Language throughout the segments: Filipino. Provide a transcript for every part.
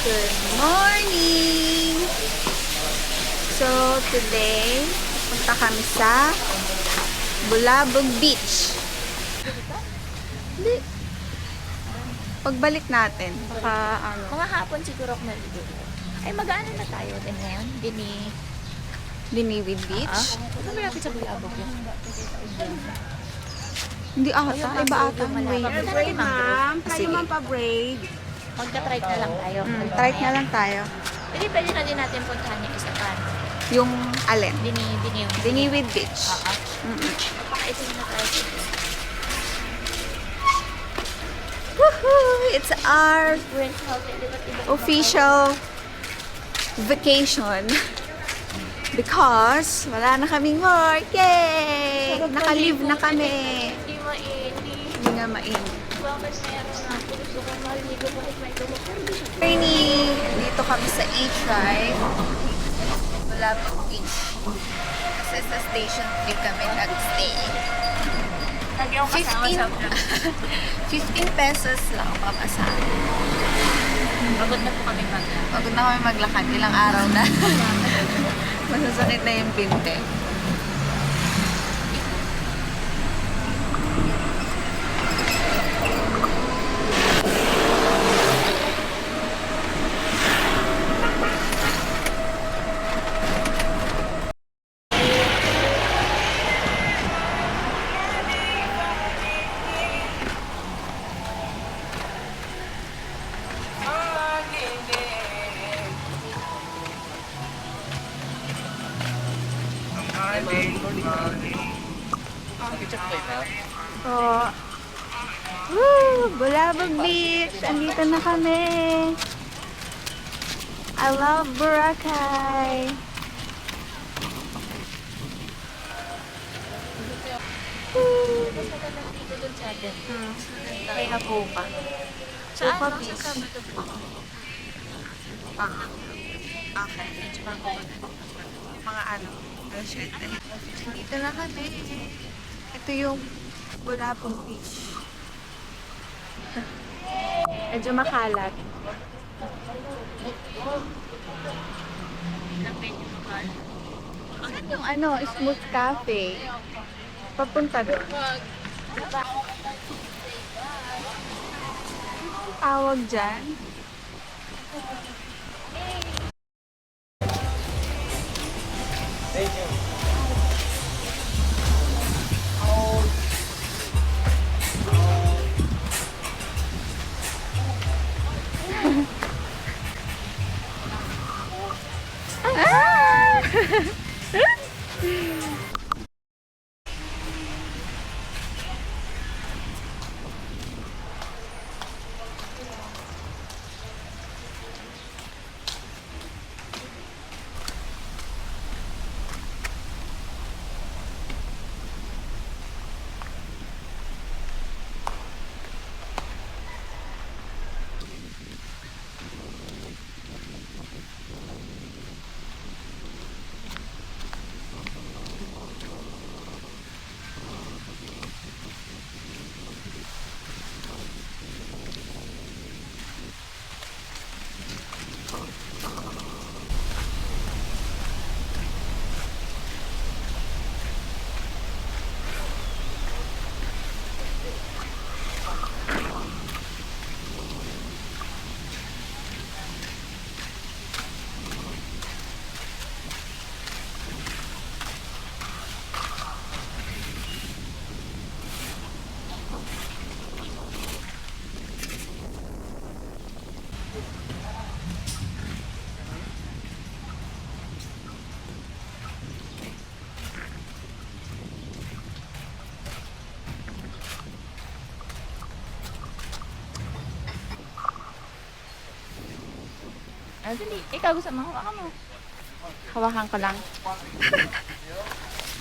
Good morning! So, today, punta kami sa Bulabog Beach. Hindi. Pagbalik natin, baka ano. Mga hapon siguro ako maligo. Ay, mag-ano na tayo din ngayon? Diniwid Beach? Ano malapit sa Bulabog yun? Hindi ata, iba ata. Wait. Braid, ma'am. Kayo ma'am pa-braid. Magka-trike na lang tayo. Try na lang tayo. Hindi, pwede na din natin puntahan yung isa pa. Yung alin? Dini yung... Diniwid Beach. Ito na tayo. Woohoo! It's our Rent hotel. Iba't-iba. official vacation because wala na kaming work. Yay! Naka-leave na kami. Hindi mainit. Hindi nga mainit. Bakit meron na ako? Gusto ko maligo kahit may lumok. Morning! Dito kami sa E-Tribe. Bulabog Beach. Kasi sa Station 3 kami nag-stay. 15 pesos lang pamasahe. Pagod na po kami maglakad. Pagod na kami maglakad. Ilang araw na. Masasakit na yung pinte. Oh. Woo! Bulabog Beach! Andito na kami! I love Boracay! Basta na lang dito dun sa atin. Kaya po pa. Saan? Pupa Sa Beach. Sabado po. Okay. Mga ano, rosette. Dito na kami. Ito yung Bulabog Beach. Medyo makalat. Yung ano, Smooth Cafe. Papunta doon. Tawag dyan. Ah, dali. Ikaw gusto mo? Hawakan mo. Hawakan ko lang.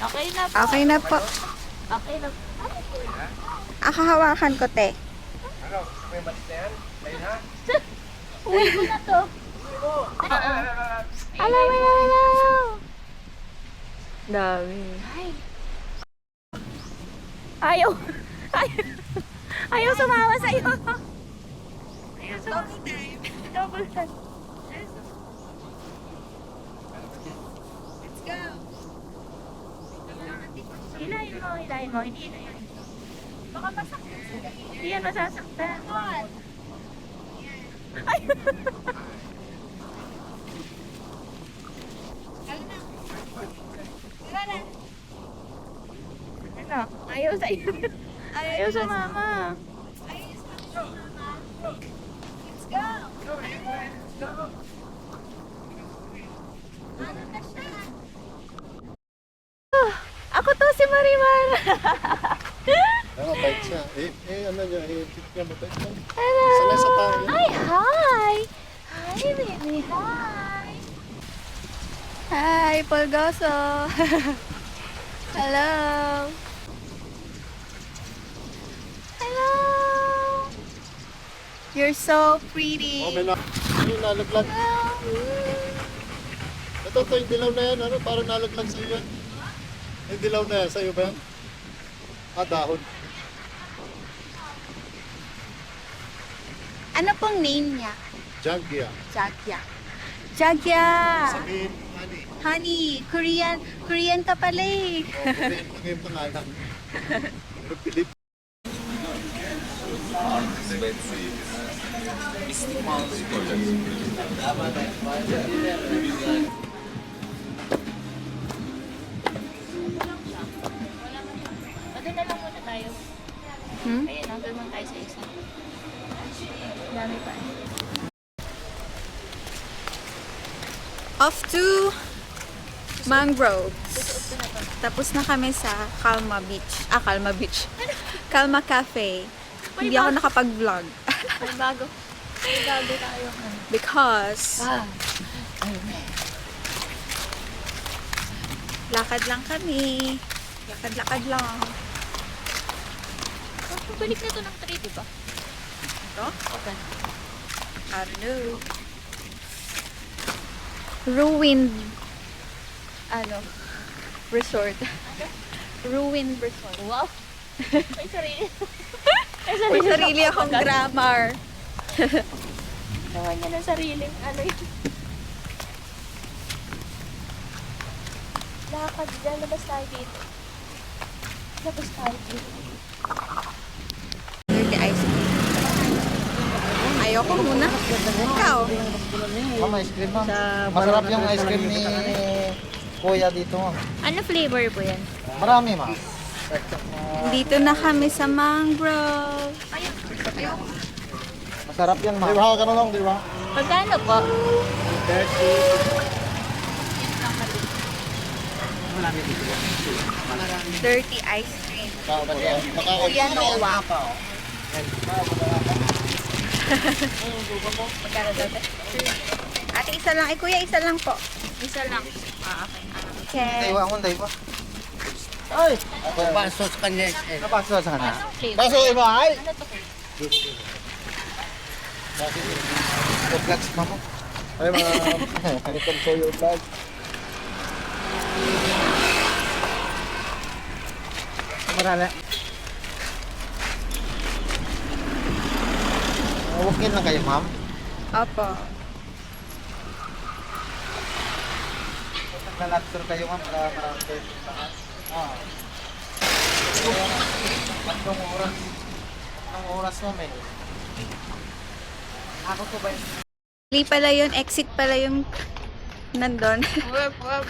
Okay na po. Okay na po. Okay na po. Hawakan ko, te. Uwi mo na to. Alaw! Dami. Ayaw. Ayaw sumama sa'yo. Ayaw sumama. Double time. Let's go. Hilahin mo. Hindi na yun. Baka masakit sila. Hindi yan masasaktan. What? Ay! Tara na. Ano? Ayaw sa'yo. Ayaw sa mama. Ayos na siya, mama. Let's go. Ano na siya? Ako to si Marimar. Mabait siya. Ano niya, tip niya mabait siya. Hello. Sanay sa tao yan. Ay, hi. Hi, baby. Hi. Hi, Polgoso. Hello. Hello. You're so pretty. Oh, may nalaglag. Ito, yung dilaw na yan. Ano, parang nalaglag sa'yo yan. Yung dilaw na yan, sa'yo ba yan? Dahon. Ano pong name niya? Jagya. Jagya. Jagya. Sabihin, honey. Honey, Korean ka pala eh. Sabihin mo yung pangalan. Pero Pilip. Doon na lang muna tayo. Hmm? Ayun, doon lang tayo sa isa. Dami pa. Off to Mangroves. Tapos na kami sa Calma Beach. Calma Beach. Calma Cafe. Hindi ako nakapag-vlog. May bago. May bago tayo. Because lakad lang kami. Lakad-lakad lang. Balik na to ng 3, di ba? Ito? Okay. I don't know. Ruined resort. Ruined resort. Wow. May sarili. May sarili akong grammar. Naman niya ng sariling ano yun. Lakad dyan. Labas tayo dito. Labas tayo dito. Dirty ice cream. Ayoko muna. Ikaw. Ma'am, ice cream ma'am. Masarap yung ice cream ni Kuya dito ma'am. Ano flavor po yan? Marami ma'am. Dito na kami sa mangrove. Masarap yan ma'am. Di ba ka na lang, di ba? Pagkano po? 30 ice cream. Baka Kuya Noah. Magkano daw? Ate, isa lang. Kuya, isa lang po. Isa lang. Okay. Okay. Daywa akong daywa. Ay! Paso sa kanya. Paso sa kanya. Anong flavor? Baso, iba ay! Ano to? Vlogs ma'am. Ay, mga welcome to your vlog. Marala. Okay lang kayo ma'am. Opo. Nag-lecture kayo ma'am. Marami kayo sa taas. Tatlong oras. Tatlong oras ma'am eh. Ako po ba yun? Hindi pala yun. Exit pala yung nandun. Wap.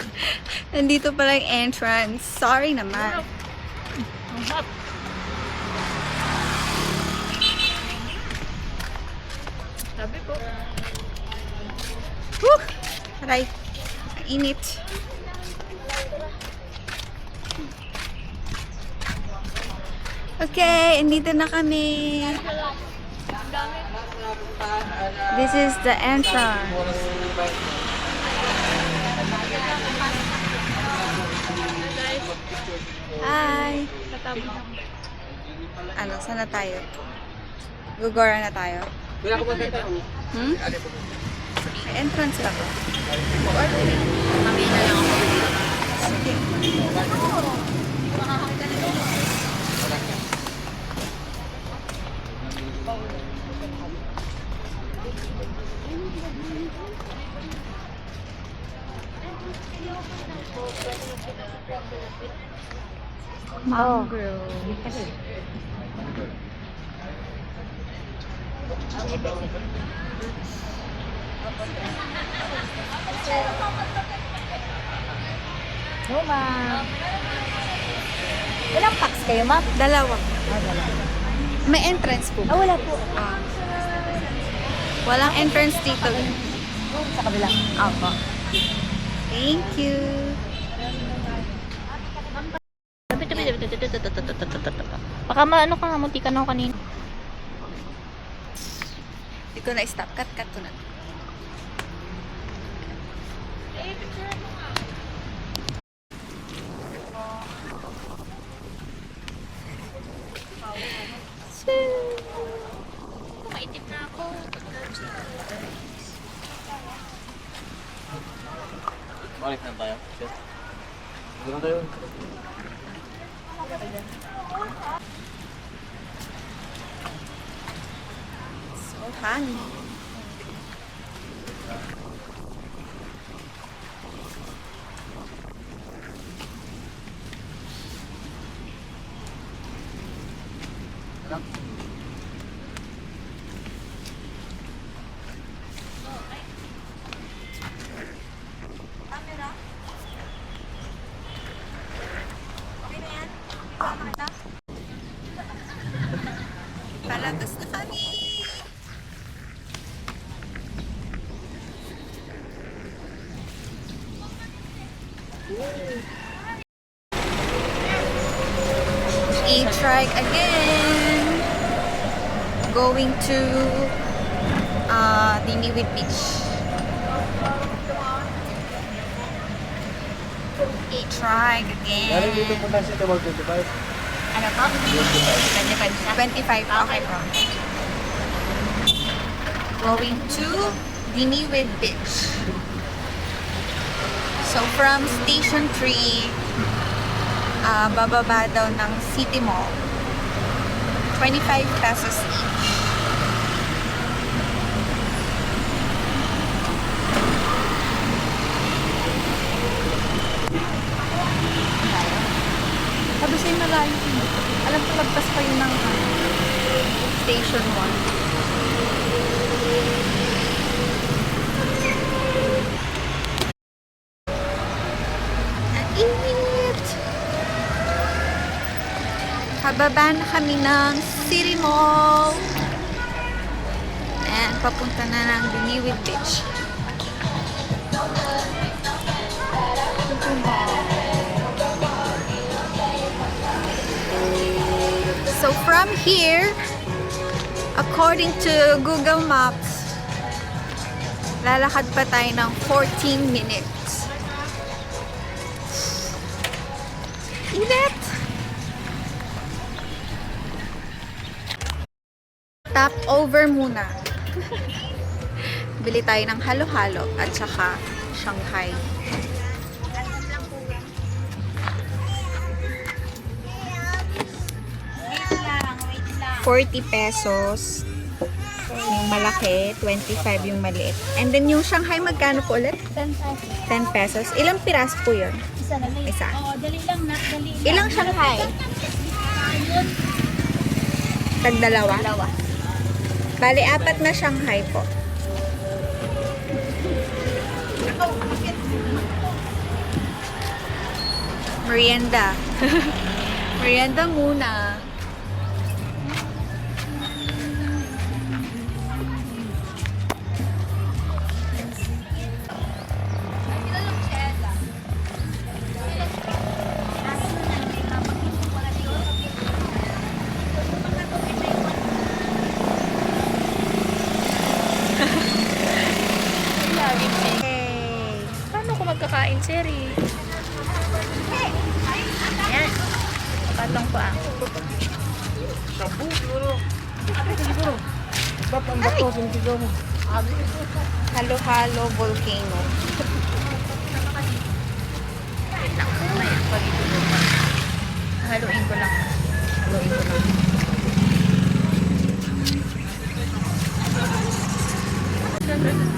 Nandito pala yung entrance. Sorry naman. Ang hap. Sabi po. Woo! Aray. Ang init. Okay, andito na kami. This is the entrance. Hi! Ano, saan na tayo? Gugora na tayo? Hmm? May entrance ka ba? Kami na lang ako. Sige. Mangrove. No, ma'am. Ilang packs kayo, ma'am? Dalawa. Dalawa. May entrance po. Wala po. Walang entrance dito. Sa kabila. Opo. Thank you. Baka maano ka, munti ka na ako kanina. Hindi ko na-stop. Cut ko na. Maitim na ako. Balik na tayo. Doon na tayo. So hangin. Palabas na kami. E-trike again. Going to Diniwid Beach. E-trike Galing dito again. po na si Tawag 25. Ano po? 25 siya. 25. Okay po. Going to Diniwid Beach. So from Station 3, bababa daw ng City Mall. 25 pesos each. Sabi sa'yo malayo. Alam ko lagpas pa yun ng Station 1. Ang init! Kababa na kami ng City Mall. And papunta na ng Diniwid Beach. So from here, according to Google Maps, lalakad pa tayo ng 14 minutes. Init! Tap over muna. Bili tayo ng halo-halo at saka Shanghai. 40 pesos. Yung malaki, 25 yung maliit. And then yung Shanghai, magkano po ulit? 10 pesos. 10 pesos. Ilang piras po yun? Isa na lang. Isa. Oo, dali lang na. Dali lang. Ilang Shanghai? Ayun. Tagdalawa? Dalawa. Bali, 4 na Shanghai po. Merienda. Merienda muna. Hey. Paano ko magkakain, Seri? Ayan. Patong pa. Shabu, siguro. Siguro. Ba't ang bato, sintigaw mo? Halo-halo volcano. Wait lang. Mamaya, pag ituloy pa. Haluin ko lang. Haluin ko lang.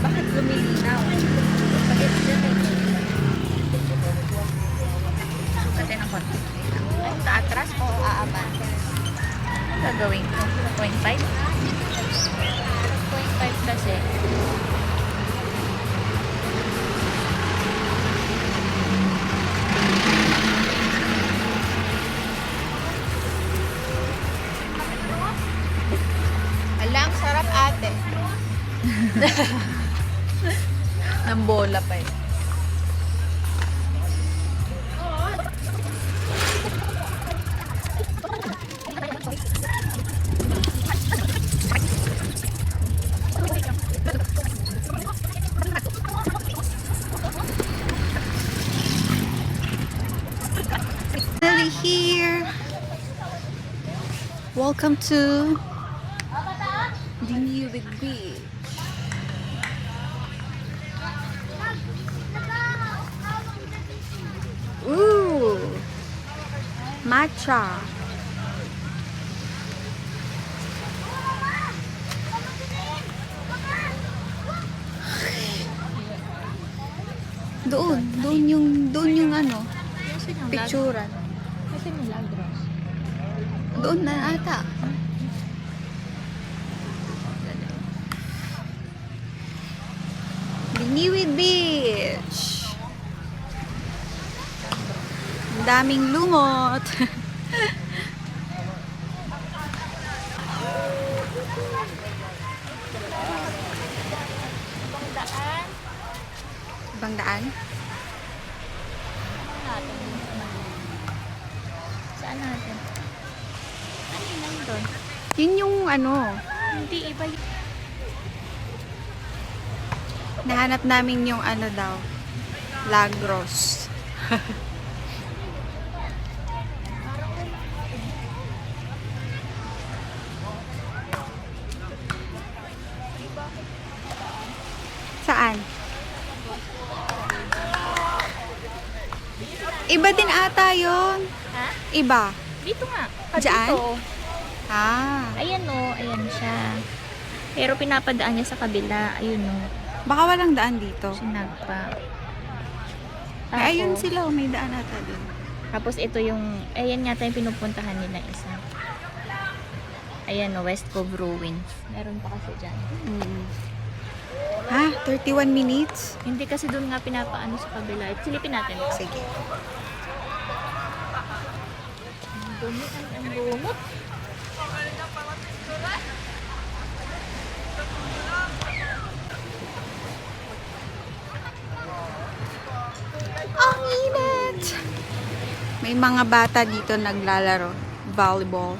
Bakit lumilinaw? Bakit dyan eh? Sukatin ang Ng bola pa eh. Finally here. Welcome to Dinwiddie Beach. Ooh, matcha. Doon yung ano, picturean. Kasi Milagros. Doon na ata. Dinwiddie Beach. Ang daming lumot. Daan. Ibang daan? Saan natin? Ano yun nandun? Yun yung ano, Hindi, iba yun. nahanap namin yung ano daw, Lagros. Saan? Iba din ata yun. Ha? Iba. Dito nga. Diyan? Dito. Ah. Ayan o, ayan siya. Pero pinapadaan niya sa kabila. Ayun o, Baka walang daan dito. sinagpa. Ay, ayun sila. May daan ata dun. Tapos ito yung, ayan yata yung pinupuntahan nila isa. Ayan o, West Cove Ruins. Meron pa kasi dyan. Mm. Ha? 31 minutes? Hindi kasi doon nga pinapaano sa kabila. Silipin natin. Sige. Ang dumi ang lumot. Ang init! May mga bata dito naglalaro. Volleyball.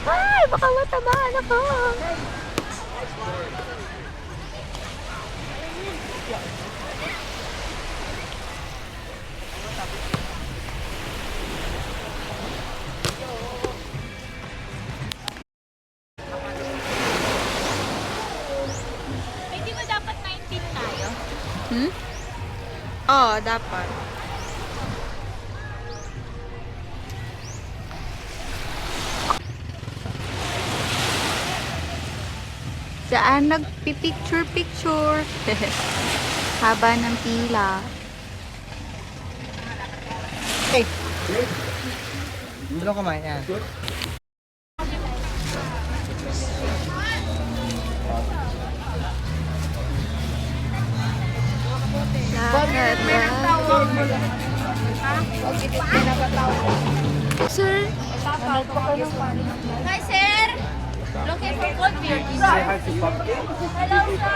Ay, baka matamaan ako. Hindi ba dapat 19 tayo? Hmm? Oo, dapat. Saan nagpipicture-picture? Haba ng pila. Hey! Doon kumain yan. Sir? Hi, sir! Looking for cold beer. Hello, sir!